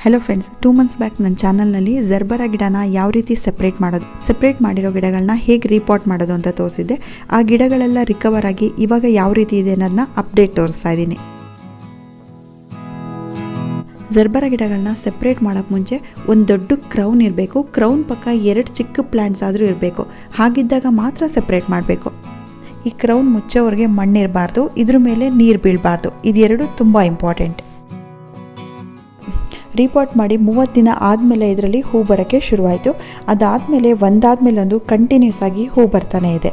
Hello friends, 2 months back ನನ್ನ ಚಾನಲ್ನಲ್ಲಿ ಜರ್ಬರಾ ಗಿಡನ ಯಾವ ರೀತಿ ಸೆಪ್ರೇಟ್ ಮಾಡಿರೋ ಗಿಡಗಳನ್ನ ಹೇಗೆ ರೀಪಾಟ್ ಮಾಡೋದು ಅಂತ ತೋರಿಸಿದ್ದೆ. ಆ ಗಿಡಗಳೆಲ್ಲ ರಿಕವರ್ ಆಗಿ ಇವಾಗ ಯಾವ ರೀತಿ ಇದೆ ಅನ್ನೋದನ್ನ ಅಪ್ಡೇಟ್ ತೋರಿಸ್ತಾ ಇದ್ದೀನಿ. ಜರ್ಬರಾ ಗಿಡಗಳನ್ನ ಸೆಪ್ರೇಟ್ ಮಾಡೋಕ್ಕೆ ಮುಂಚೆ ಒಂದು ದೊಡ್ಡ ಕ್ರೌನ್ ಇರಬೇಕು. ಕ್ರೌನ್ ಪಕ್ಕ 2 ಚಿಕ್ಕ ಪ್ಲ್ಯಾಂಟ್ಸ್ ಆದರೂ ಇರಬೇಕು. ಹಾಗಿದ್ದಾಗ ಮಾತ್ರ ಸೆಪ್ರೇಟ್ ಮಾಡಬೇಕು. ಈ ಕ್ರೌನ್ ಮುಚ್ಚೋವರೆಗೆ ಮಣ್ಣಿರಬಾರ್ದು, ಇದ್ರ ಮೇಲೆ ನೀರು ಬೀಳಬಾರ್ದು. ಇದೆರಡು ತುಂಬ ಇಂಪಾರ್ಟೆಂಟ್. ರೀಪಾಟ್ ಮಾಡಿ 30 ದಿನ ಆದಮೇಲೆ ಇದರಲ್ಲಿ ಹೂ ಬರೋಕ್ಕೆ ಶುರುವಾಯಿತು. ಅದಾದಮೇಲೆ ಒಂದಾದಮೇಲೆ ಒಂದು ಕಂಟಿನ್ಯೂಸ್ ಆಗಿ ಹೂ ಬರ್ತಾನೆ ಇದೆ.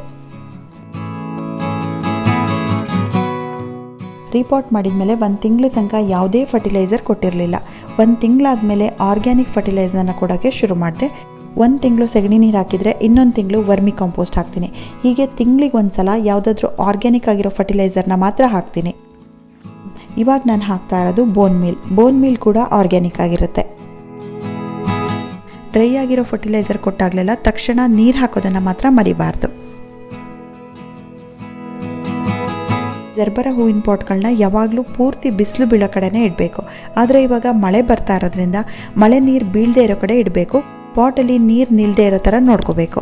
ರೀಪಾಟ್ ಮಾಡಿದ ಮೇಲೆ 1 ತಿಂಗಳ ತನಕ ಯಾವುದೇ ಫರ್ಟಿಲೈಸರ್ ಕೊಟ್ಟಿರಲಿಲ್ಲ. 1 ತಿಂಗಳಾದಮೇಲೆ ಆರ್ಗ್ಯಾನಿಕ್ ಫರ್ಟಿಲೈಸರ್ನ ಕೊಡೋಕ್ಕೆ ಶುರು ಮಾಡಿದೆ. 1 ತಿಂಗಳು ಸಗಣಿ ನೀರು ಹಾಕಿದರೆ ಇನ್ನೊಂದು ತಿಂಗಳು ವರ್ಮಿ ಕಾಂಪೋಸ್ಟ್ ಹಾಕ್ತೀನಿ. ಹೀಗೆ ತಿಂಗಳಿಗೆ ಒಂದು ಸಲ ಯಾವುದಾದ್ರೂ ಆರ್ಗ್ಯಾನಿಕ್ ಆಗಿರೋ ಫರ್ಟಿಲೈಸರ್ನ ಮಾತ್ರ ಹಾಕ್ತೀನಿ. ಇವಾಗ ನಾನು ಹಾಕ್ತಾ ಇರೋದು ಬೋನ್ ಮೀಲ್ ಕೂಡ ಆರ್ಗ್ಯಾನಿಕ್ ಆಗಿರುತ್ತೆ. ಡ್ರೈ ಆಗಿರೋ ಫರ್ಟಿಲೈಸರ್ ಕೊಟ್ಟಾಗಲೆಲ್ಲ ತಕ್ಷಣ ನೀರು ಹಾಕೋದನ್ನು ಮಾತ್ರ ಮರಿಬಾರ್ದು. ಜರ್ಬರಾ ಹೂವಿನ ಪಾಟ್ಗಳನ್ನ ಯಾವಾಗಲೂ ಪೂರ್ತಿ ಬಿಸಿಲು ಬೀಳೋ ಕಡೆನೇ ಇಡಬೇಕು. ಆದರೆ ಇವಾಗ ಮಳೆ ಬರ್ತಾ ಇರೋದ್ರಿಂದ ಮಳೆ ನೀರು ಬೀಳದೇ ಇರೋ ಕಡೆ ಇಡಬೇಕು. ಪಾಟಲ್ಲಿ ನೀರು ನಿಲ್ಲದೆ ಇರೋ ಥರ ನೋಡ್ಕೋಬೇಕು.